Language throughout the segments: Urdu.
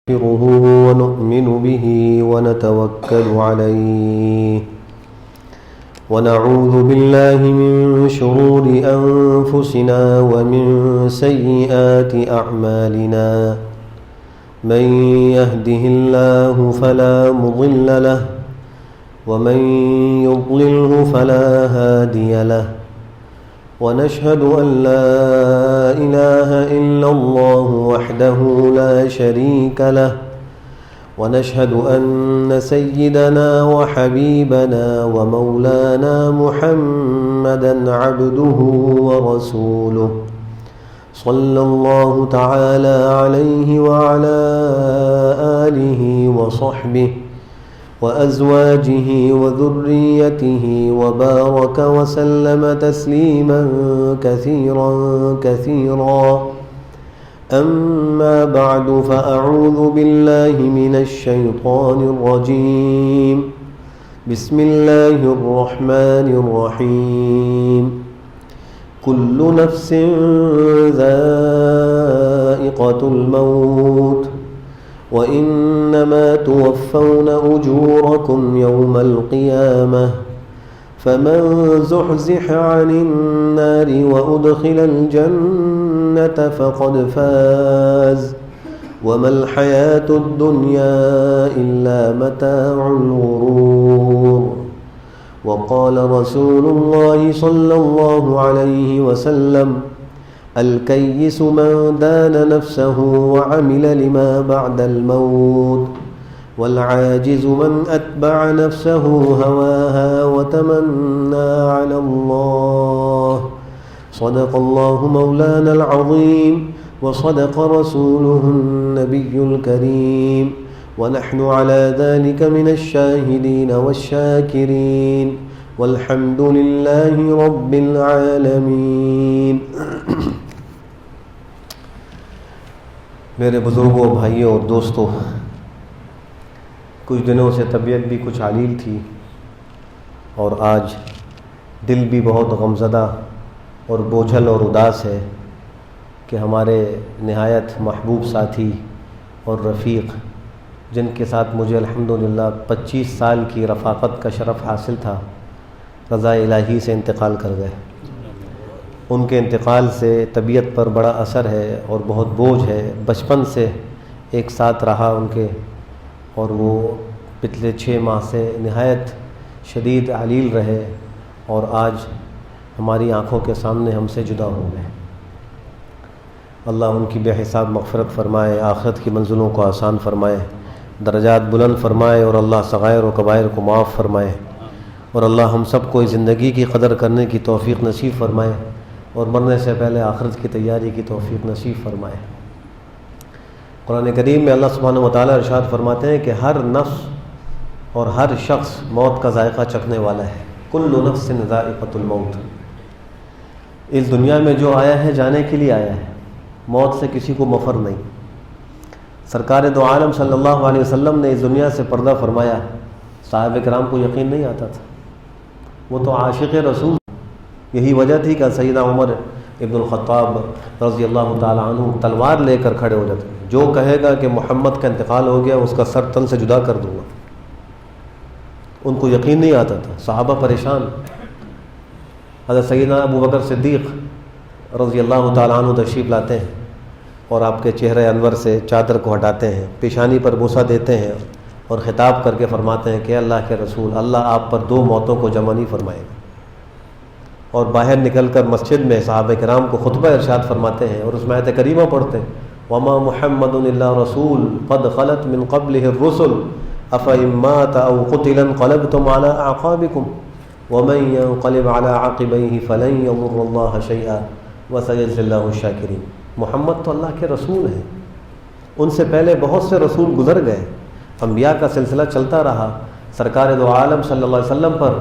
نستغفره ونؤمن به ونتوكل عليه ونعوذ بالله من شرور أنفسنا ومن سيئات أعمالنا من يهده الله فلا مضل له ومن يضلله فلا هادي له ونشهد أن لا إله إلا الله وحده لا شريك له ونشهد أن سيدنا وحبيبنا ومولانا محمدا عبده ورسوله صلى الله تعالى عليه وعلى آله وصحبه وأزواجه وذريته وبارك وسلم تسليما كثيرا كثيرا أما بعد فأعوذ بالله من الشيطان الرجيم بسم الله الرحمن الرحيم كل نفس ذائقة الموت وإنما توفون أجوركم يوم القيامة فمن زحزح عن النار وأدخل الجنة فقد فاز وما الحياة الدنيا إلا متاع الغرور وقال رسول الله صلى الله عليه وسلم الكيس من دان نفسه وعمل لما بعد الموت والعاجز من أتبع نفسه هواها وتمنى على الله صدق الله مولانا العظيم وصدق رسوله النبي الكريم ونحن على ذلك من الشاهدين والشاكرين والحمد لله رب العالمين. میرے بزرگوں، بھائیوں اور دوستوں، کچھ دنوں سے طبیعت بھی کچھ علیل تھی اور آج دل بھی بہت غمزدہ اور بوجھل اور اداس ہے کہ ہمارے نہایت محبوب ساتھی اور رفیق، جن کے ساتھ مجھے الحمدللہ 25 سال کی رفاقت کا شرف حاصل تھا، رضا الہی سے انتقال کر گئے. ان کے انتقال سے طبیعت پر بڑا اثر ہے اور بہت بوجھ ہے. بچپن سے ایک ساتھ رہا ان کے، اور وہ پچھلے 6 ماہ سے نہایت شدید علیل رہے اور آج ہماری آنکھوں کے سامنے ہم سے جدا ہو گئے. اللہ ان کی بے حساب مغفرت فرمائے، آخرت کی منزلوں کو آسان فرمائے، درجات بلند فرمائے، اور اللہ صغائر و کبائر کو معاف فرمائے، اور اللہ ہم سب کو اس زندگی کی قدر کرنے کی توفیق نصیب فرمائے اور مرنے سے پہلے آخرت کی تیاری کی توفیق نصیب فرمائے. قرآن کریم میں اللہ سبحانہ و تعالیٰ ارشاد فرماتے ہیں کہ ہر نفس اور ہر شخص موت کا ذائقہ چکھنے والا ہے. کل نفس ذائقۃ الموت. اس دنیا میں جو آیا ہے جانے کے لیے آیا ہے، موت سے کسی کو مفر نہیں. سرکار دو عالم صلی اللہ علیہ وسلم نے اس دنیا سے پردہ فرمایا. صحابہ کرام کو یقین نہیں آتا تھا، وہ تو عاشق رسول. یہی وجہ تھی کہ سیدنا عمر ابن الخطاب رضی اللہ تعالیٰ عنہ تلوار لے کر کھڑے ہو جاتے، جو کہے گا کہ محمد کا انتقال ہو گیا اس کا سر تن سے جدا کر دوں گا. ان کو یقین نہیں آتا تھا، صحابہ پریشان. حضرت سیدنا ابو بکر صدیق رضی اللہ تعالیٰ عنہ تشریف لاتے ہیں اور آپ کے چہرے انور سے چادر کو ہٹاتے ہیں، پیشانی پر بوسہ دیتے ہیں اور خطاب کر کے فرماتے ہیں کہ اللہ کے رسول، اللہ آپ پر 2 موتوں کو جمع نہیں فرمائے گا. اور باہر نکل کر مسجد میں صحابہ کرام کو خطبہ ارشاد فرماتے ہیں اور اس میں آیت کریمہ پڑھتے ہیں، وما محمد الا رسول قد خلت من قبله الرسل افإن مات او قتل انقلبتم على اعقابكم ومن ينقلب على عقبيه فلن يضر الله شيئا وسيجزي الله الشاكرين. محمد تو اللہ کے رسول ہیں، ان سے پہلے بہت سے رسول گزر گئے، انبیاء کا سلسلہ چلتا رہا. سرکار دو عالم صلی اللہ علیہ وسلم پر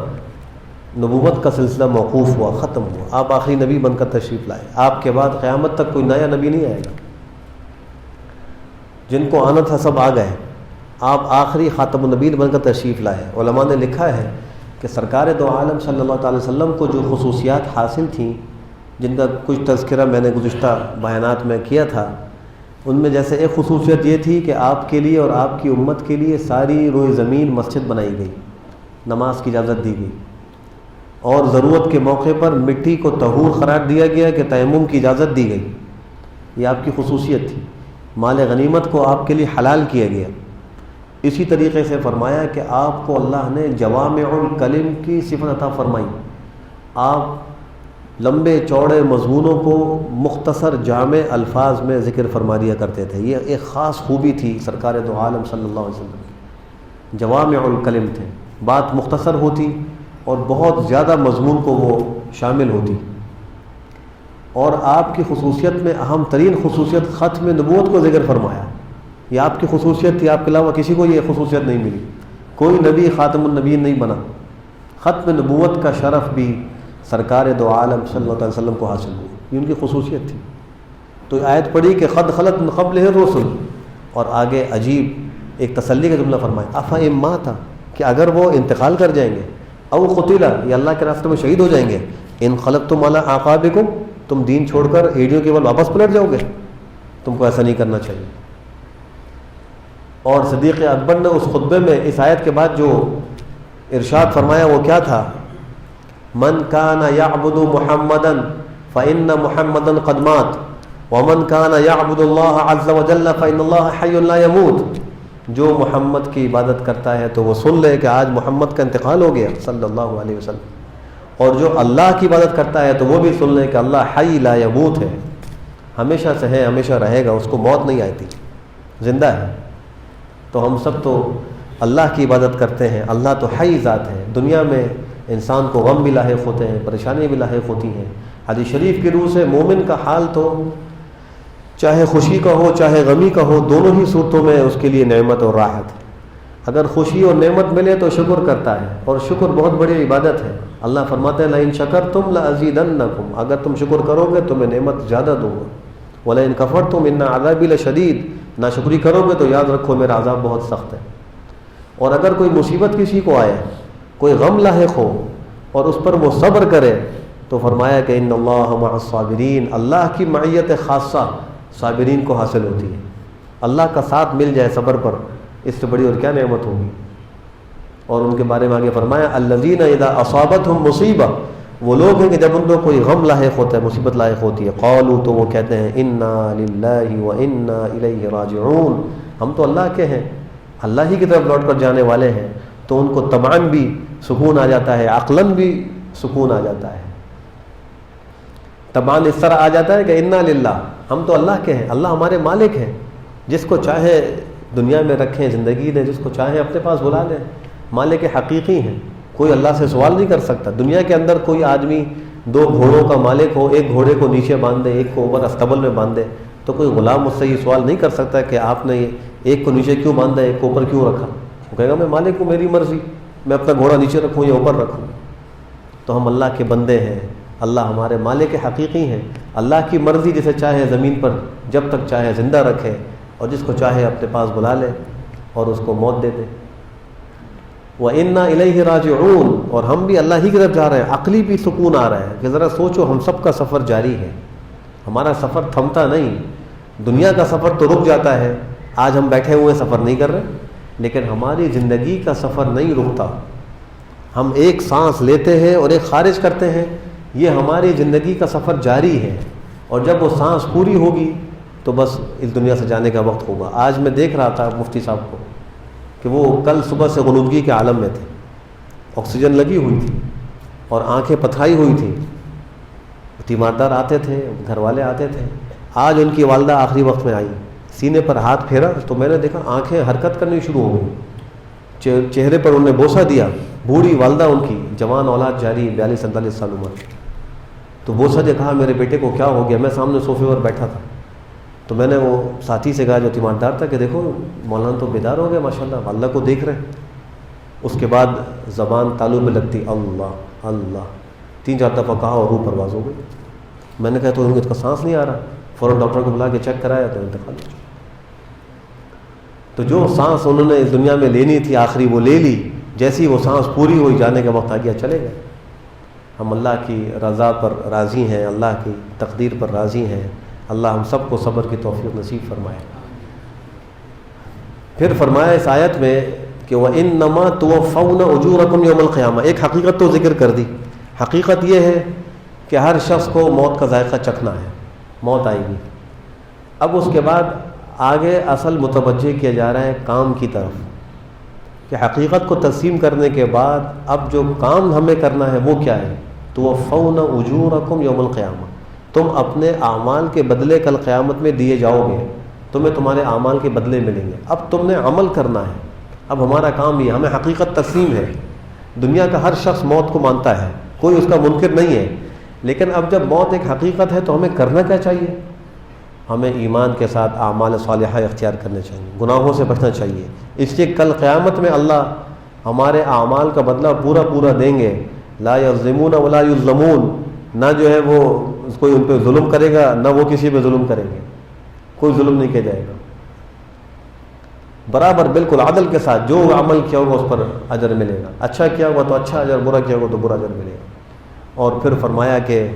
نبوت کا سلسلہ موقوف ہوا، ختم ہوا. آپ آخری نبی بن کر تشریف لائے. آپ کے بعد قیامت تک کوئی نیا نبی نہیں آئے گا. جن کو آنا تھا سب آ گئے، آپ آخری خاتم النبیین بن کر تشریف لائے. علماء نے لکھا ہے کہ سرکار دو عالم صلی اللہ تعالی وسلم کو جو خصوصیات حاصل تھیں، جن کا کچھ تذکرہ میں نے گزشتہ بیانات میں کیا تھا، ان میں جیسے ایک خصوصیت یہ تھی کہ آپ کے لیے اور آپ کی امت کے لیے ساری روئے زمین مسجد بنائی گئی، نماز کی اجازت دی گئی، اور ضرورت کے موقع پر مٹی کو طہور قرار دیا گیا کہ تیمم کی اجازت دی گئی۔ یہ آپ کی خصوصیت تھی۔ مال غنیمت کو آپ کے لیے حلال کیا گیا۔ اسی طریقے سے فرمایا کہ آپ کو اللہ نے جوامع الکلم کی صفت عطا فرمائی، آپ لمبے چوڑے مضمونوں کو مختصر جامع الفاظ میں ذکر فرما دیا کرتے تھے۔ یہ ایک خاص خوبی تھی سرکار دو عالم صلی اللہ علیہ وسلم کی، جوامع الکلم تھے، بات مختصر ہوتی اور بہت زیادہ مضمون کو وہ شامل ہوتی۔ اور آپ کی خصوصیت میں اہم ترین خصوصیت ختم نبوت کو ذکر فرمایا۔ یہ آپ کی خصوصیت تھی، آپ کے علاوہ کسی کو یہ خصوصیت نہیں ملی، کوئی نبی خاتم النبیین نہیں بنا۔ ختم نبوت کا شرف بھی سرکار دو عالم صلی اللہ علیہ وسلم کو حاصل ہوئی، یہ ان کی خصوصیت تھی۔ تو آیت پڑھی کہ قد خلت من قبلہ الرسل، اور آگے عجیب ایک تسلی کا جملہ فرمایا، افإن مات، کہ اگر وہ انتقال کر جائیں گے، او قتل، یا اللہ کے راستے میں شہید ہو جائیں گے، انقلبتم علی اعقابکم، تم دین چھوڑ کر ایڑیوں کے بل واپس پلٹ جاؤ گے، تم کو ایسا نہیں کرنا چاہیے۔ اور صدیق اکبر نے اس خطبے میں اس آیت کے بعد جو ارشاد فرمایا وہ کیا تھا؟ من کان یعبد محمدا فإن محمدا قد مات ومن کان یعبد اللہ عز وجل فإن اللہ حی لا يموت۔ جو محمد کی عبادت کرتا ہے تو وہ سن لے کہ آج محمد کا انتقال ہو گیا صلی اللہ علیہ وسلم، اور جو اللہ کی عبادت کرتا ہے تو وہ بھی سن لے کہ اللہ حی لا یموت ہے، ہمیشہ سے ہے، ہمیشہ رہے گا، اس کو موت نہیں آتی، زندہ ہے۔ تو ہم سب تو اللہ کی عبادت کرتے ہیں، اللہ تو حی ذات ہے۔ دنیا میں انسان کو غم بھی لاحق ہوتے ہیں، پریشانی بھی لاحق ہوتی ہیں۔ حدیث شریف کی روح سے مومن کا حال تو چاہے خوشی کا ہو چاہے غمی کا ہو، دونوں ہی صورتوں میں اس کے لیے نعمت اور راحت ہے۔ اگر خوشی اور نعمت ملے تو شکر کرتا ہے، اور شکر بہت بڑی عبادت ہے۔ اللہ فرماتے ہیں لئن شکرتم لازیدنکم، اگر تم شکر کرو گے تو میں نعمت زیادہ دوں گا، ولئن کفرتم ان عذابی لشدید، ناشکری کرو گے تو یاد رکھو میرا عذاب بہت سخت ہے۔ اور اگر کوئی مصیبت کسی کو آئے، کوئی غم لاحق ہو اور اس پر وہ صبر کرے تو فرمایا کہ ان اللہ مع الصابرین، اللہ کی معیت خاصہ صابرین کو حاصل ہوتی ہے۔ اللہ کا ساتھ مل جائے صبر پر، اس سے بڑی اور کیا نعمت ہوگی۔ اور ان کے بارے میں آگے فرمایا الذین اذا اصابتہم مصیبہ، وہ لوگ ہیں کہ جب ان کو کوئی غم لاحق ہوتا ہے، مصیبت لاحق ہوتی ہے، قالوا، تو وہ کہتے ہیں انا للہ وانا الیہ راجعون، ہم تو اللہ کے ہیں، اللہ ہی کی طرف لوٹ کر جانے والے ہیں۔ تو ان کو طبعاً بھی سکون آ جاتا ہے، عقلاً بھی سکون آ جاتا ہے۔ طبعاً اس طرح آ جاتا ہے کہ انا للہ، ہم تو اللہ کے ہیں، اللہ ہمارے مالک ہیں، جس کو چاہے دنیا میں رکھیں، زندگی دیں، جس کو چاہے اپنے پاس بلا لیں، مالک حقیقی ہیں، کوئی اللہ سے سوال نہیں کر سکتا۔ دنیا کے اندر کوئی آدمی دو گھوڑوں کا مالک ہو، ایک گھوڑے کو نیچے باندھ دے، ایک کو اوپر استبل میں باندھ دے، تو کوئی غلام مجھ سے یہ سوال نہیں کر سکتا کہ آپ نے ایک کو نیچے کیوں باندھا، ایک کو اوپر کیوں رکھا۔ وہ کہے گا میں مالک ہوں، میری مرضی، میں اپنا گھوڑا نیچے رکھوں یا اوپر رکھوں۔ تو ہم اللہ کے بندے ہیں، اللہ ہمارے مالک حقیقی ہیں۔ اللہ کی مرضی جسے چاہے زمین پر جب تک چاہے زندہ رکھے، اور جس کو چاہے اپنے پاس بلا لے اور اس کو موت دے دے۔ وَإِنَّا إِلَيْهِ رَاجِعُونَ، اور ہم بھی اللہ ہی کی طرف جا رہے ہیں۔ عقلی بھی سکون آ رہا ہے کہ ذرا سوچو، ہم سب کا سفر جاری ہے، ہمارا سفر تھمتا نہیں۔ دنیا کا سفر تو رک جاتا ہے، آج ہم بیٹھے ہوئے سفر نہیں کر رہے، لیکن ہماری زندگی کا سفر نہیں رکتا۔ ہم ایک سانس لیتے ہیں اور ایک خارج کرتے ہیں، یہ ہماری زندگی کا سفر جاری ہے، اور جب وہ سانس پوری ہوگی تو بس اس دنیا سے جانے کا وقت ہوگا۔ آج میں دیکھ رہا تھا مفتی صاحب کو کہ وہ کل صبح سے غنودگی کے عالم میں تھے، آکسیجن لگی ہوئی تھی اور آنکھیں پتھرائی ہوئی تھیں، تیماردار آتے تھے، گھر والے آتے تھے۔ آج ان کی والدہ آخری وقت میں آئی، سینے پر ہاتھ پھیرا تو میں نے دیکھا آنکھیں حرکت کرنی شروع ہو گئی، چہرے پر انہوں نے بوسہ دیا، بوڑھی والدہ ان کی، جوان اولاد جاری 42-47 سال عمر۔ تو بوسہ دے کہا میرے بیٹے کو کیا ہو گیا؟ میں سامنے صوفے پر بیٹھا تھا، تو میں نے وہ ساتھی سے کہا جو تیماردار تھا کہ دیکھو مولانا تو بیدار ہو گئے ماشاءاللہ، والدہ کو دیکھ رہے۔ اس کے بعد زبان تالو میں لگتی اللہ اللہ 3-4 دفعہ کہا اور روح پرواز ہو گئی۔ میں نے کہا تو ان کا سانس نہیں آ رہا، فوراً ڈاکٹر کو بلا کے چیک کرایا تو انتقال ہو گیا۔ تو جو سانس انہوں نے اس دنیا میں لینی تھی آخری وہ لے لی، جیسی وہ سانس پوری ہوئی جانے کا وقت آ گیا چلے گئے۔ ہم اللہ کی رضا پر راضی ہیں، اللہ کی تقدیر پر راضی ہیں، اللہ ہم سب کو صبر کی توفیق نصیب فرمائے۔ پھر فرمایا اس آیت میں کہ وَإِنَّمَا تُوَفَّوْنَ أُجُورَكُمْ يَوْمَ الْقِيَامَةِ، ایک حقیقت تو ذکر کر دی۔ حقیقت یہ ہے کہ ہر شخص کو موت کا ذائقہ چکھنا ہے، موت آئے گی۔ اب اس کے بعد آگے اصل متوجہ کیا جا رہا ہے کام کی طرف، کہ حقیقت کو تسلیم کرنے کے بعد اب جو کام ہمیں کرنا ہے وہ کیا ہے؟ تُوَفَّوْنَ أُجُورَكُمْ يَوْمَ الْقِيَامَةِ، تم اپنے اعمال کے بدلے کل قیامت میں دیے جاؤ گے، تمہیں تمہارے اعمال کے بدلے ملیں گے۔ اب تم نے عمل کرنا ہے، اب ہمارا کام یہ، ہمیں حقیقت تسلیم ہے۔ دنیا کا ہر شخص موت کو مانتا ہے، کوئی اس کا منکر نہیں ہے، لیکن اب جب موت ایک حقیقت ہے تو ہمیں کرنا کیا چاہیے؟ ہمیں ایمان کے ساتھ اعمال صالحہ اختیار کرنے چاہیے، گناہوں سے بچنا چاہیے، اس لیے کل قیامت میں اللہ ہمارے اعمال کا بدلہ پورا پورا دیں گے۔ لا یظلمون ولا یظلمون، نہ جو ہے وہ کوئی ان پہ ظلم کرے گا، نہ وہ کسی پہ ظلم کریں گے، کوئی ظلم نہیں کیا جائے گا، برابر بالکل عدل کے ساتھ جو عمل کیا ہوگا اس پر اجر ملے گا، اچھا کیا ہوگا تو اچھا اجر، برا کیا ہوگا تو برا اجر ملے گا۔ اور پھر فرمایا کہ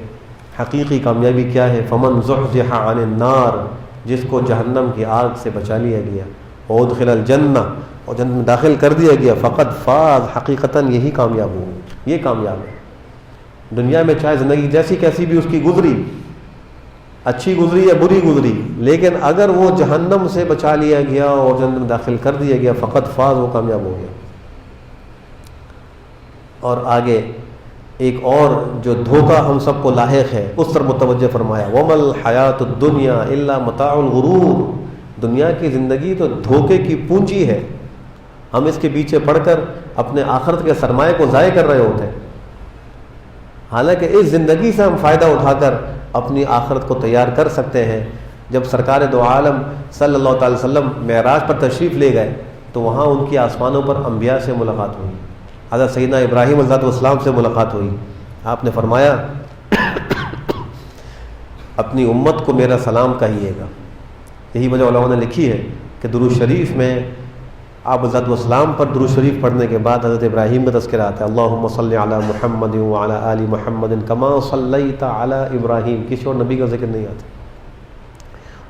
حقیقی کامیابی کیا ہے؟ فمن زحزح عن النار، جس کو جہنم کی آگ سے بچا لیا گیا، وادخل الجنہ، اور جنت میں داخل کر دیا گیا، فقد فاز، حقیقتاً یہی کامیاب ہو، یہ کامیاب ہے۔ دنیا میں چاہے زندگی جیسی کیسی بھی اس کی گزری، اچھی گزری یا بری گزری، لیکن اگر وہ جہنم سے بچا لیا گیا اور جنت میں داخل کر دیا گیا، فقط فاز، وہ کامیاب ہو گیا۔ اور آگے ایک اور جو دھوکہ ہم سب کو لاحق ہے اس پر متوجہ فرمایا، وَمَا الْحَيَاةُ الدُّنْيَا إِلَّا مَتَاعُ الْغُرُورِ، دنیا کی زندگی تو دھوکے کی پونجی ہے، ہم اس کے پیچھے پڑھ کر اپنے آخرت کے سرمایہ کو ضائع کر رہے ہوتے ہیں، حالانکہ اس زندگی سے ہم فائدہ اٹھا کر اپنی آخرت کو تیار کر سکتے ہیں۔ جب سرکار دو عالم صلی اللہ تعالی وسلم معراج پر تشریف لے گئے تو وہاں ان کی آسمانوں پر انبیاء سے ملاقات ہوئی، حضرت سیدنا ابراہیم علیہ السلام سے ملاقات ہوئی۔ آپ نے فرمایا اپنی امت کو میرا سلام کہیے گا۔ یہی وجہ علماء نے لکھی ہے کہ درود شریف میں آپ علیہ السلام پر درود شریف پڑھنے کے بعد حضرت ابراہیم کا تذکرہ آتا ہے، اللہم صلی علی محمد وعلی آل محمد کما صلیت علی ابراہیم، کسی اور نبی کا ذکر نہیں آتا۔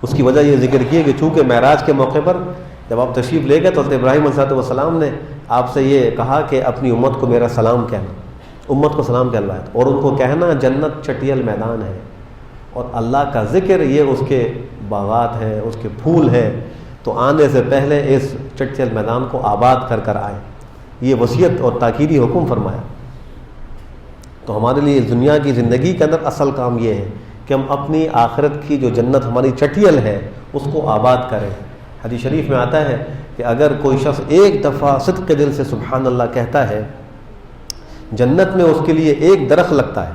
اس کی وجہ یہ ذکر کی ہے کہ چونکہ معراج کے موقع پر جب آپ تشریف لے گئے تو حضرت ابراہیم علیہ السلام نے آپ سے یہ کہا کہ اپنی امت کو میرا سلام کہنا، امت کو سلام کہلوایا، اور ان کو کہنا جنت چٹیل میدان ہے اور اللہ کا ذکر یہ اس کے باغات ہیں، اس کے پھول ہیں، تو آنے سے پہلے اس چٹیل میدان کو آباد کر کر آئے، یہ وصیت اور تاکیدی حکم فرمایا۔ تو ہمارے لیے دنیا کی زندگی کے اندر اصل کام یہ ہے کہ ہم اپنی آخرت کی جو جنت ہماری چٹیل ہے اس کو آباد کریں۔ حدیث شریف میں آتا ہے کہ اگر کوئی شخص ایک دفعہ صدق دل سے سبحان اللہ کہتا ہے، جنت میں اس کے لیے ایک درخت لگتا ہے،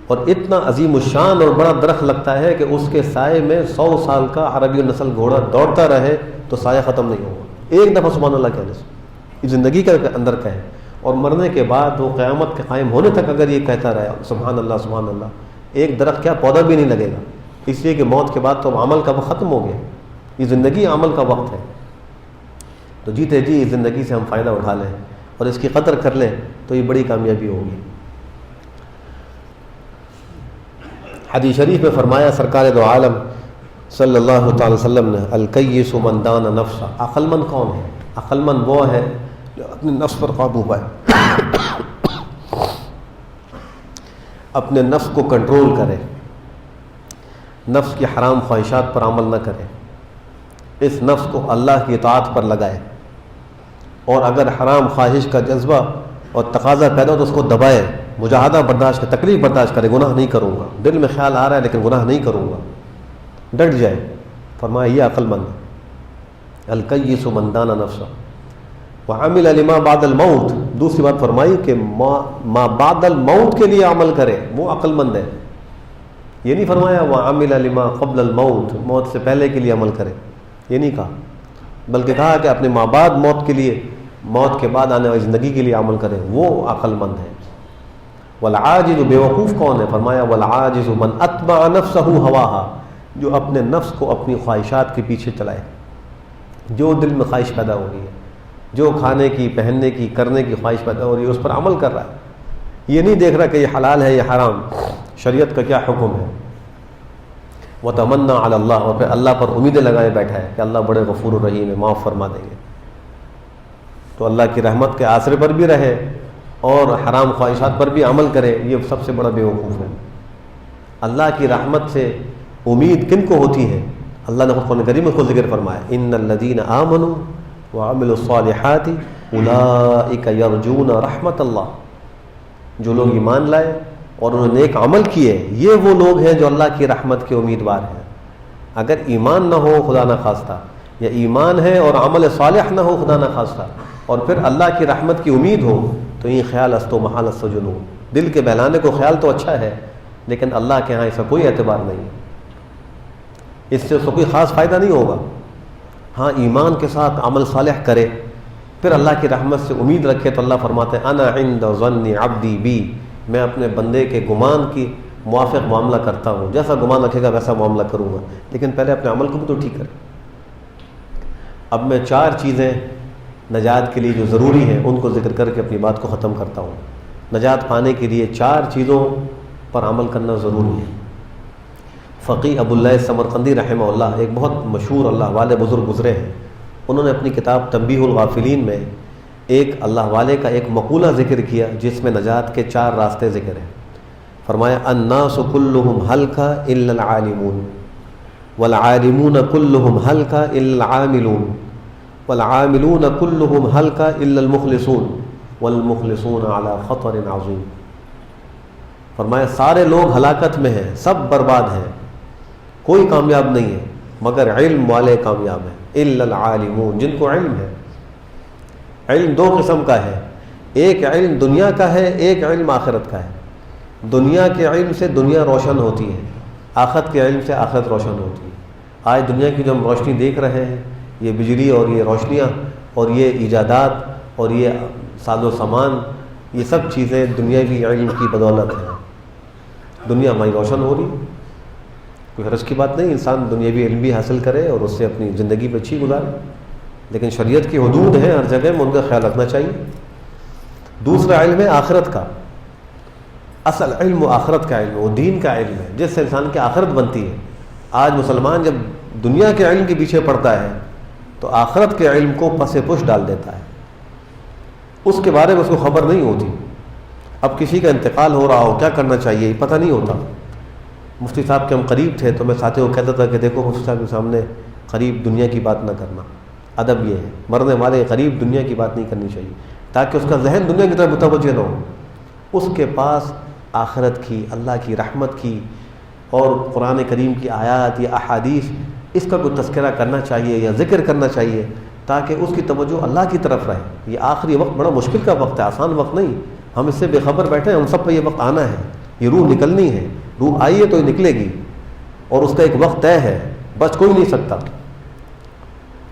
اور اتنا عظیم الشان اور بڑا درخت لگتا ہے کہ اس کے سائے میں 100 سال کا عربی نسل گھوڑا دوڑتا رہے تو سایہ ختم نہیں ہوگا، ایک دفعہ سبحان اللہ کہنے سے، یہ زندگی کے اندر کہے، اور مرنے کے بعد وہ قیامت کے قائم ہونے تک اگر یہ کہتا رہے سبحان اللہ سبحان اللہ، ایک درخت کیا پودا بھی نہیں لگے گا، اس لیے کہ موت کے بعد تو عمل کا وقت ختم ہو گیا، یہ زندگی عمل کا وقت ہے۔ تو جیتے جی اس زندگی سے ہم فائدہ اٹھا لیں اور اس کی قدر کر لیں تو یہ بڑی کامیابی ہوگی۔ حدیث شریف میں فرمایا سرکار دو عالم صلی اللہ تعالی وسلم نے، الکیس من دان نفسہ، عقل مند کون ہے؟ عقل مند وہ ہے جو اپنے نفس پر قابو پائے، اپنے نفس کو کنٹرول کرے، نفس کی حرام خواہشات پر عمل نہ کرے، اس نفس کو اللہ کی اطاعت پر لگائے، اور اگر حرام خواہش کا جذبہ اور تقاضا پیدا ہو تو اس کو دبائے، مجاہدہ برداشت کرے، تکلیف برداشت کرے، گناہ نہیں کروں گا، دل میں خیال آ رہا ہے لیکن گناہ نہیں کروں گا، ڈٹ جائے۔ فرمایا یہ عقل مند ہے، الکیس من دان نفسہ وعمل لما بعد الموت۔ دوسری بات فرمائی کہ ما بعد الموت کے لیے عمل کرے، وہ عقل مند ہے۔ یہ نہیں فرمایا وعمل لما قبل الموت، موت سے پہلے کے لیے عمل کرے، یہ نہیں کہا، بلکہ کہا کہ اپنے ماں بعد موت کے لیے، موت کے بعد آنے والی زندگی کے لیے عمل کرے، وہ عقل مند ہے۔ والعاجز، بیوقوف کون ہے؟ فرمایا والعاجز من اتبع نفسہ ہواها، جو اپنے نفس کو اپنی خواہشات کے پیچھے چلائے، جو دل میں خواہش پیدا ہو رہی ہے، جو کھانے کی، پہننے کی، کرنے کی خواہش پیدا ہو رہی ہے، اس پر عمل کر رہا ہے، یہ نہیں دیکھ رہا کہ یہ حلال ہے یہ حرام، شریعت کا کیا حکم ہے۔ وتمنا علی اللہ، اور پھر اللہ پر امیدیں لگائے بیٹھا ہے کہ اللہ بڑے غفور الرحیم ہے، معاف فرما دیں گے. تو اللہ کی رحمت کے آسرے پر بھی رہے اور حرام خواہشات پر بھی عمل کرے، یہ سب سے بڑا بیوقوف ہے. اللہ کی رحمت سے امید کن کو ہوتی ہے؟ اللہ نے قرآن کریم میں خود ذکر فرمایا، ان الذین آمنوا وعملوا الصالحات اولئک یرجون رحمت اللہ. جو لوگ ایمان لائے اور انہوں نے نیک عمل کیے، یہ وہ لوگ ہیں جو اللہ کی رحمت کے امیدوار ہیں. اگر ایمان نہ ہو خدا نہ خواستہ، یا ایمان ہے اور عمل صالح نہ ہو خدا نہ خواستہ، اور پھر اللہ کی رحمت کی امید ہو، تو یہ خیال است و محال است و جنون، دل کے بہلانے کو خیال تو اچھا ہے لیکن اللہ کے ہاں اس کا کوئی اعتبار نہیں ہے، اس سے اس کو کوئی خاص فائدہ نہیں ہوگا. ہاں ایمان کے ساتھ عمل صالح کرے، پھر اللہ کی رحمت سے امید رکھے، تو اللہ فرماتے ہیں انا عند ظن عبدی بی، میں اپنے بندے کے گمان کی موافق معاملہ کرتا ہوں، جیسا گمان رکھے گا ویسا معاملہ کروں گا. لیکن پہلے اپنے عمل کو بھی تو ٹھیک کرے. اب میں 4 چیزیں نجات کے لیے جو ضروری ہیں ان کو ذکر کر کے اپنی بات کو ختم کرتا ہوں. نجات پانے کے لیے 4 چیزوں پر عمل کرنا ضروری ہے. فقی ابو اللہ سمرقندی رحمہ اللہ ایک بہت مشہور اللہ والے بزرگ گزرے ہیں. انہوں نے اپنی کتاب تنبیہ الغافلین میں ایک اللہ والے کا ایک مقولہ ذکر کیا جس میں نجات کے 4 راستے ذکر ہیں. فرمایا الناس كلهم هلكا الا العالمون والعالمون كلهم هلكا الا العاملون والعاملون كلهم هلكا الا المخلصون والمخلصون على خطر عظیم. فرمایا سارے لوگ ہلاکت میں ہیں، سب برباد ہیں، کوئی کامیاب نہیں ہے مگر علم والے کامیاب ہیں. الا العالمون، جن کو علم ہے. علم 2 قسم کا ہے، ایک علم دنیا کا ہے، ایک علم آخرت کا ہے. دنیا کے علم سے دنیا روشن ہوتی ہے، آخرت کے علم سے آخرت روشن ہوتی ہے. آج دنیا کی جو ہم روشنی دیکھ رہے ہیں، یہ بجلی اور یہ روشنیاں اور یہ ایجادات اور یہ ساز و سامان، یہ سب چیزیں دنیاوی علم کی بدولت ہیں. دنیا ہماری روشن ہو رہی، کوئی حرج کی بات نہیں، انسان دنیاوی علم بھی حاصل کرے اور اس سے اپنی زندگی پہ اچھی گزارے، لیکن شریعت کی حدود ہیں ہر جگہ میں، ان کا خیال رکھنا چاہیے. دوسرا علم ہے آخرت کا. اصل علم وہ آخرت کا علم، وہ دین کا علم ہے جس سے انسان کی آخرت بنتی ہے. آج مسلمان جب دنیا کے علم کے پیچھے پڑتا ہے تو آخرت کے علم کو پس پش ڈال دیتا ہے، اس کے بارے میں اس کو خبر نہیں ہوتی. اب کسی کا انتقال ہو رہا ہو، کیا کرنا چاہیے پتہ نہیں ہوتا. مفتی صاحب کے ہم قریب تھے تو میں ساتھیوں کو کہتا تھا کہ دیکھو مفتی صاحب کے سامنے قریب دنیا کی بات نہ کرنا. ادب یہ ہے، مرنے والے قریب دنیا کی بات نہیں کرنی چاہیے تاکہ اس کا ذہن دنیا کی طرف متوجہ نہ ہو. اس کے پاس آخرت کی، اللہ کی رحمت کی اور قرآن کریم کی آیات یا احادیث، اس کا کوئی تذکرہ کرنا چاہیے یا ذکر کرنا چاہیے تاکہ اس کی توجہ اللہ کی طرف رہے. یہ آخری وقت بڑا مشکل کا وقت ہے، آسان وقت نہیں. ہم اس سے بے خبر بیٹھے ہیں، ہم سب پہ یہ وقت آنا ہے، یہ روح نکلنی ہے. روح آئی ہے تو یہ نکلے گی اور اس کا ایک وقت طے ہے، بچ کوئی نہیں سکتا.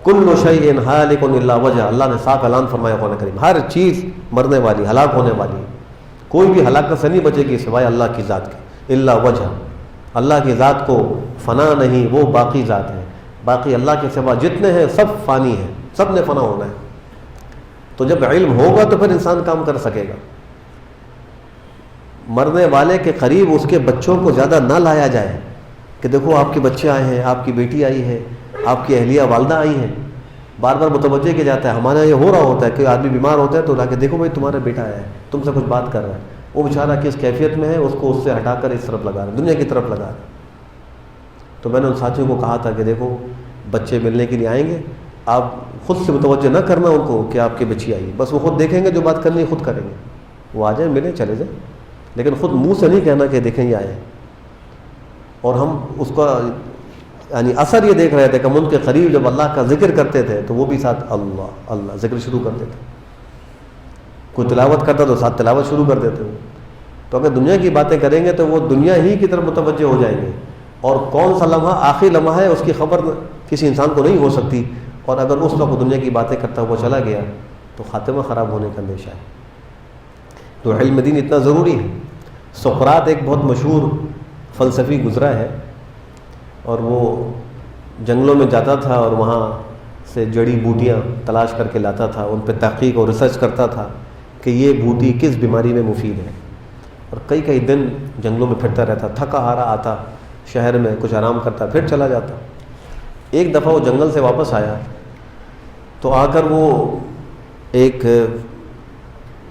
کل شیء ہالک الا وجہ، اللہ نے صاف اعلان فرمایا قرآن کریم، ہر چیز مرنے والی، ہلاک ہونے والی ہے. کوئی بھی ہلاکت سے نہیں بچے گی سوائے اللہ کی ذات کے. الا وجہ، اللہ کی ذات کو فنا نہیں، وہ باقی ذات ہے. باقی اللہ کے سوا جتنے ہیں سب فانی ہیں، سب نے فنا ہونا ہے. تو جب علم ہوگا تو پھر انسان کام کر سکے گا. مرنے والے کے قریب اس کے بچوں کو زیادہ نہ لایا جائے کہ دیکھو آپ کے بچے آئے ہیں، آپ کی بیٹی آئی ہے، آپ کی اہلیہ والدہ آئی ہیں. بار بار متوجہ کیا جاتا ہے. ہمارے یہ ہو رہا ہوتا ہے کہ آدمی بیمار ہوتا ہے تو لا کے دیکھو بھائی تمہارا بیٹا آیا ہے، تم سے کچھ بات کر رہا ہے. وہ بیچارہ کس کیفیت میں ہے، اس کو اس سے ہٹا کر اس طرف لگا رہا ہے، دنیا کی طرف لگا رہا ہے. تو میں نے ان ساتھیوں کو کہا تھا کہ دیکھو بچے ملنے کے لیے آئیں گے، آپ خود سے متوجہ نہ کرنا ان کو کہ آپ کی بچی آئی ہے، بس وہ خود دیکھیں گے، جو بات کرنی ہے خود کریں گے. وہ آ جائیں، ملیں، چلے جائیں، لیکن خود منہ سے نہیں کہنا کہ دیکھیں یہ آئے. اور ہم اس کا یعنی اثر یہ دیکھ رہے تھے کہ ہم ان کے قریب جب اللہ کا ذکر کرتے تھے تو وہ بھی ساتھ اللہ اللہ ذکر شروع کرتے تھے. کوئی تلاوت کرتا تو ساتھ تلاوت شروع کر دیتے. تو اگر دنیا کی باتیں کریں گے تو وہ دنیا ہی کی طرف متوجہ ہو جائیں گے، اور کون سا لمحہ آخری لمحہ ہے اس کی خبر کسی انسان کو نہیں ہو سکتی. اور اگر اس وقت دنیا کی باتیں کرتا ہوا چلا گیا تو خاتمہ خراب ہونے کا اندیشہ ہے. تو علم دین اتنا ضروری ہے. سقراط ایک بہت مشہور فلسفی گزرا ہے، اور وہ جنگلوں میں جاتا تھا اور وہاں سے جڑی بوٹیاں تلاش کر کے لاتا تھا، ان پہ تحقیق اور ریسرچ کرتا تھا کہ یہ بوٹی کس بیماری میں مفید ہے. اور کئی دن جنگلوں میں پھرتا رہتا، تھکا ہارا آتا شہر میں کچھ آرام کرتا, پھر چلا جاتا. ایک دفعہ وہ جنگل سے واپس آیا تو آ کر وہ ایک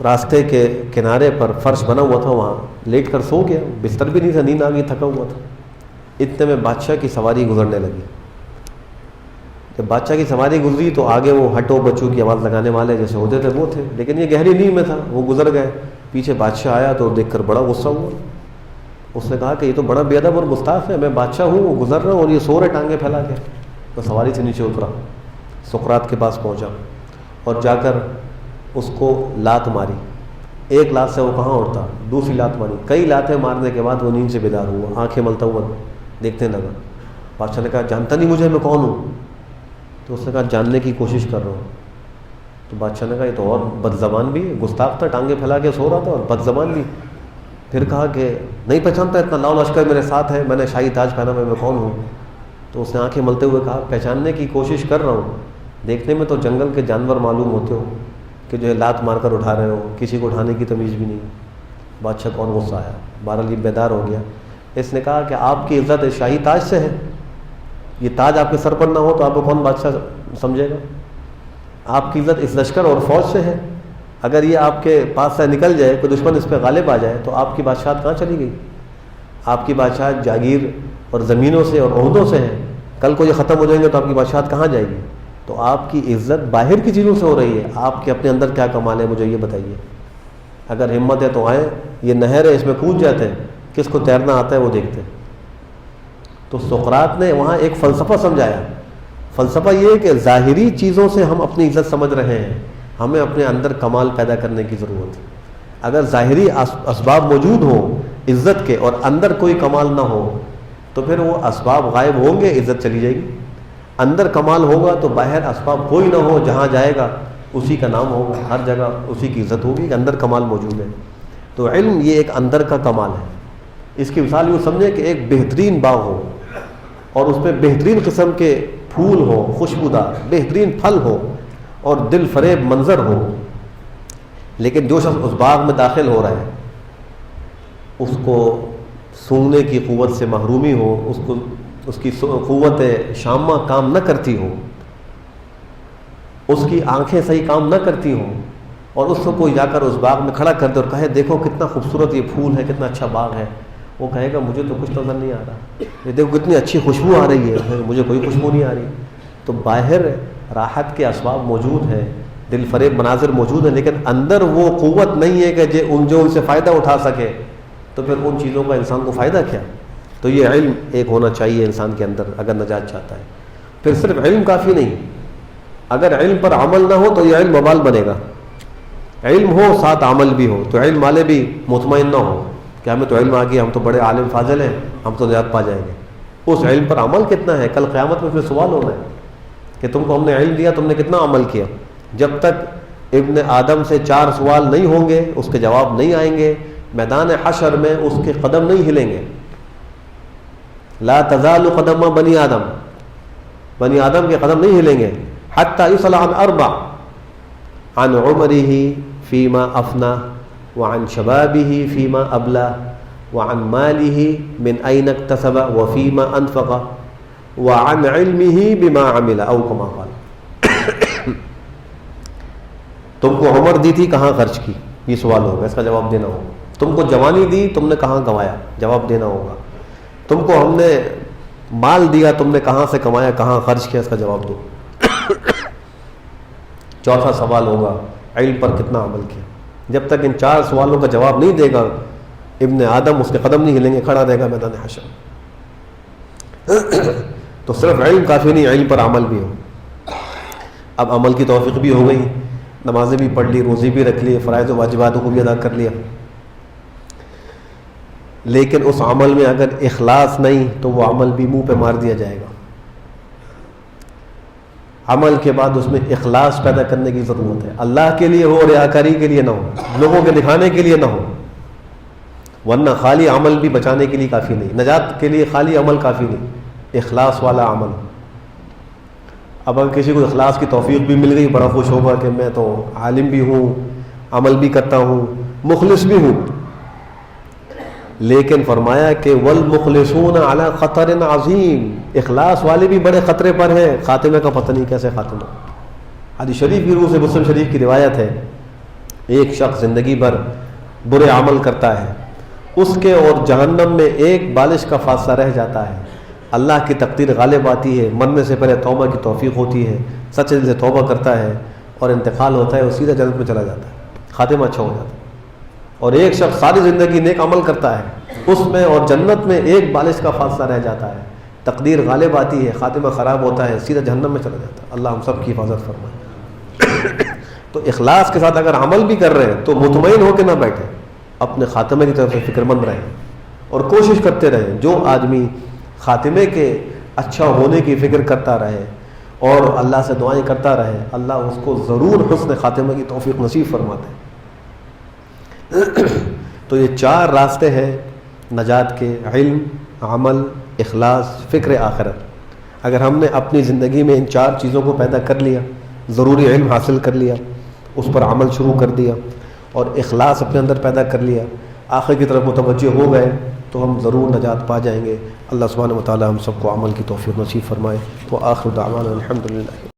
راستے کے کنارے پر فرش بنا ہوا تھا, وہاں لیٹ کر سو گیا. بستر بھی نہیں تھا, نیند آ گئی, تھکا ہوا تھا. اتنے میں بادشاہ کی سواری گزرنے لگی. جب بادشاہ کی سواری گزری تو آگے وہ ہٹو بچو کی آواز لگانے والے جیسے ہوتے تھے وہ تھے, لیکن یہ گہری نیند میں تھا. وہ گزر گئے. پیچھے بادشاہ آیا تو دیکھ کر بڑا غصہ ہوا. اس نے کہا کہ یہ تو بڑا بے ادب اور گستاخ ہے, میں بادشاہ ہوں, وہ گزر رہا ہوں اور یہ سو رہے ٹانگیں پھیلا کے. تو سواری سے نیچے اترا, سقراط کے پاس پہنچا اور جا کر اس کو لات ماری. ایک لات سے وہ کہاں اٹھتا, دوسری لات ماری. کئی لاتیں مارنے کے بعد وہ نیند سے بیدار ہوا, آنکھیں ملتا ہوا دیکھنے لگا. بادشاہ نے کہا جانتا نہیں مجھے, میں کون ہوں؟ تو اس نے کہا جاننے کی کوشش کر رہا ہوں. تو بادشاہ نے کہا یہ تو اور بد زبان بھی ہے, گستاخ تھا, ٹانگیں پھیلا کے سو رہا تھا, اور بد زبان بھی. پھر کہا کہ نہیں پہچانتا, اتنا لاؤ لشکر میرے ساتھ ہے, میں نے شاہی تاج پہنا, میں کون ہوں؟ تو اس نے آنکھیں ملتے ہوئے کہا پہچاننے کی کوشش کر رہا ہوں, دیکھنے میں تو جنگل کے جانور معلوم ہوتے ہو کہ جو ہے لات مار کر اٹھا رہے ہو, کسی کو اٹھانے کی تمیز بھی نہیں. بادشاہ کو اور غصہ آیا, بہرحال یہ بیدار ہو گیا. اس نے کہا کہ آپ کی عزت شاہی تاج سے ہے, یہ تاج آپ کے سر پر نہ ہو تو آپ کو کون بادشاہ سمجھے گا؟ آپ کی عزت اس لشکر اور فوج سے ہے, اگر یہ آپ کے پاس سے نکل جائے, کوئی دشمن اس پہ غالب آ جائے تو آپ کی بادشاہت کہاں چلی گئی؟ آپ کی بادشاہت جاگیر اور زمینوں سے اور عہدوں سے ہے, کل کو یہ ختم ہو جائیں گے تو آپ کی بادشاہت کہاں جائے گی؟ تو آپ کی عزت باہر کی چیزوں سے ہو رہی ہے, آپ کے اپنے اندر کیا کمال ہے مجھے یہ بتائیے. اگر ہمت ہے تو آئیں, یہ نہر ہے اس میں کود جاتے ہیں, کس کو تیرنا آتا ہے وہ دیکھتے ہیں. تو سقراط نے وہاں ایک فلسفہ سمجھایا. فلسفہ یہ ہے کہ ظاہری چیزوں سے ہم اپنی عزت سمجھ رہے ہیں, ہمیں اپنے اندر کمال پیدا کرنے کی ضرورت ہے. اگر ظاہری اسباب موجود ہوں عزت کے اور اندر کوئی کمال نہ ہو تو پھر وہ اسباب غائب ہوں گے, عزت چلی جائے گی. اندر کمال ہوگا تو باہر اسباب کوئی نہ ہو, جہاں جائے گا اسی کا نام ہوگا, ہر جگہ اسی کی عزت ہوگی کہ اندر کمال موجود ہے. تو علم یہ ایک اندر کا کمال ہے. اس کی مثال یوں سمجھے کہ ایک بہترین باغ ہو اور اس میں بہترین قسم کے پھول ہو, خوشبودار بہترین پھل ہو اور دل فریب منظر ہو, لیکن جو شخص اس باغ میں داخل ہو رہا ہے اس کو سونگنے کی قوت سے محرومی ہو, اس کی قوت شامہ کام نہ کرتی ہو, اس کی آنکھیں صحیح کام نہ کرتی ہوں, اور اس کو کوئی جا کر اس باغ میں کھڑا کر دے اور کہے دیکھو کتنا خوبصورت یہ پھول ہے, کتنا اچھا باغ ہے, وہ کہے گا مجھے تو کچھ نظر نہیں آ رہا, یہ دیکھو کتنی اچھی خوشبو آ رہی ہے, مجھے کوئی خوشبو نہیں آ رہی. تو باہر راحت کے اسباب موجود ہیں, دل فریب مناظر موجود ہیں, لیکن اندر وہ قوت نہیں ہے کہ جو ان سے فائدہ اٹھا سکے, تو پھر ان چیزوں کا انسان کو فائدہ کیا؟ تو یہ علم ایک ہونا چاہیے انسان کے اندر اگر نجات چاہتا ہے. پھر صرف علم کافی نہیں, اگر علم پر عمل نہ ہو تو یہ علم وبال بنے گا. علم ہو ساتھ عمل بھی ہو تو علم والے بھی مطمئن نہ ہو کہ ہمیں تو علم آ گیا, ہم تو بڑے عالم فاضل ہیں, ہم تو نجات پا جائیں گے. اس علم پر عمل کتنا ہے؟ کل قیامت میں پھر سوال ہونا ہے کہ تم کو ہم نے علم دیا, تم نے کتنا عمل کیا. جب تک ابن آدم سے 4 سوال نہیں ہوں گے, اس کے جواب نہیں آئیں گے, میدان حشر میں اس کے قدم نہیں ہلیں گے. لا تزال قدم بنی آدم, بنی آدم کے قدم نہیں ہلیں گے حتی یسأل عن 4, عن عمره فیما افنا, وعن شبابه فیما ابلا, وعن ماله من أين اكتسب وفيما أنفق, وعن علمه بما عمل أو كما قال. تم کو عمر دی تھی کہاں خرچ کی, یہ سوال ہوگا, اس کا جواب دینا ہوگا. تم کو جوانی دی, تم نے کہاں کمایا, جواب دینا ہوگا. تم کو ہم نے مال دیا, تم نے کہاں سے کمایا, کہاں خرچ کیا, اس کا جواب دو. چوتھا سوال ہوگا علم پر کتنا عمل کیا. جب تک ان 4 سوالوں کا جواب نہیں دے گا ابن آدم, اس کے قدم نہیں ہلیں گے, کھڑا رہے گا میدان حشر. تو صرف علم کافی نہیں, علم پر عمل بھی ہو. اب عمل کی توفیق بھی ہو گئی, نمازیں بھی پڑھ لی, روزی بھی رکھ لی, فرائض و واجباتوں کو بھی ادا کر لیا, لیکن اس عمل میں اگر اخلاص نہیں تو وہ عمل بھی منہ پہ مار دیا جائے گا. عمل کے بعد اس میں اخلاص پیدا کرنے کی ضرورت ہے. اللہ کے لیے ہو, ریاکاری کے لیے نہ ہو, لوگوں کے دکھانے کے لیے نہ ہو, ورنہ خالی عمل بھی بچانے کے لیے کافی نہیں. نجات کے لیے خالی عمل کافی نہیں, اخلاص والا عمل. اب اگر کسی کو اخلاص کی توفیق بھی مل گئی, بڑا خوش ہوگا کہ میں تو عالم بھی ہوں, عمل بھی کرتا ہوں, مخلص بھی ہوں, لیکن فرمایا کہ والمخلصون علی خطر عظیم، اخلاص والے بھی بڑے خطرے پر ہیں، خاتمے کا پتہ نہیں کیسے خاتمہ۔ حدیث شریف کی روح سے مسلم شریف کی روایت ہے، ایک شخص زندگی بھر برے عمل کرتا ہے، اس کے اور جہنم میں ایک بالش کا فاصلہ رہ جاتا ہے، اللہ کی تقدیر غالب آتی ہے، مرنے سے پہلے توبہ کی توفیق ہوتی ہے، سچے دل سے توبہ کرتا ہے اور انتقال ہوتا ہے، وہ سیدھا جنت میں چلا جاتا ہے، خاتمہ اچھا ہو جاتا ہے۔ اور ایک شخص ساری زندگی نیک عمل کرتا ہے، اس میں اور جنت میں ایک بالش کا فاصلہ رہ جاتا ہے، تقدیر غالب آتی ہے، خاتمہ خراب ہوتا ہے، سیدھا جہنم میں چلا جاتا ہے۔ اللہ ہم سب کی حفاظت فرمائے۔ تو اخلاص کے ساتھ اگر عمل بھی کر رہے ہیں تو مطمئن ہو کے نہ بیٹھیں، اپنے خاتمے کی طرف سے فکر مند رہیں اور کوشش کرتے رہیں۔ جو آدمی خاتمے کے اچھا ہونے کی فکر کرتا رہے اور اللہ سے دعائیں کرتا رہے، اللہ اس کو ضرور حسن خاتمے کی توفیق نصیب فرماتے ہیں۔ تو یہ 4 راستے ہیں نجات کے، علم، عمل، اخلاص، فکر آخرت۔ اگر ہم نے اپنی زندگی میں ان 4 چیزوں کو پیدا کر لیا، ضروری علم حاصل کر لیا، اس پر عمل شروع کر دیا اور اخلاص اپنے اندر پیدا کر لیا، آخر کی طرف متوجہ ہو گئے، تو ہم ضرور نجات پا جائیں گے۔ اللہ سبحانہ و تعالی ہم سب کو عمل کی توفیق نصیب فرمائے۔ وآخر دعوانا الحمدللہ۔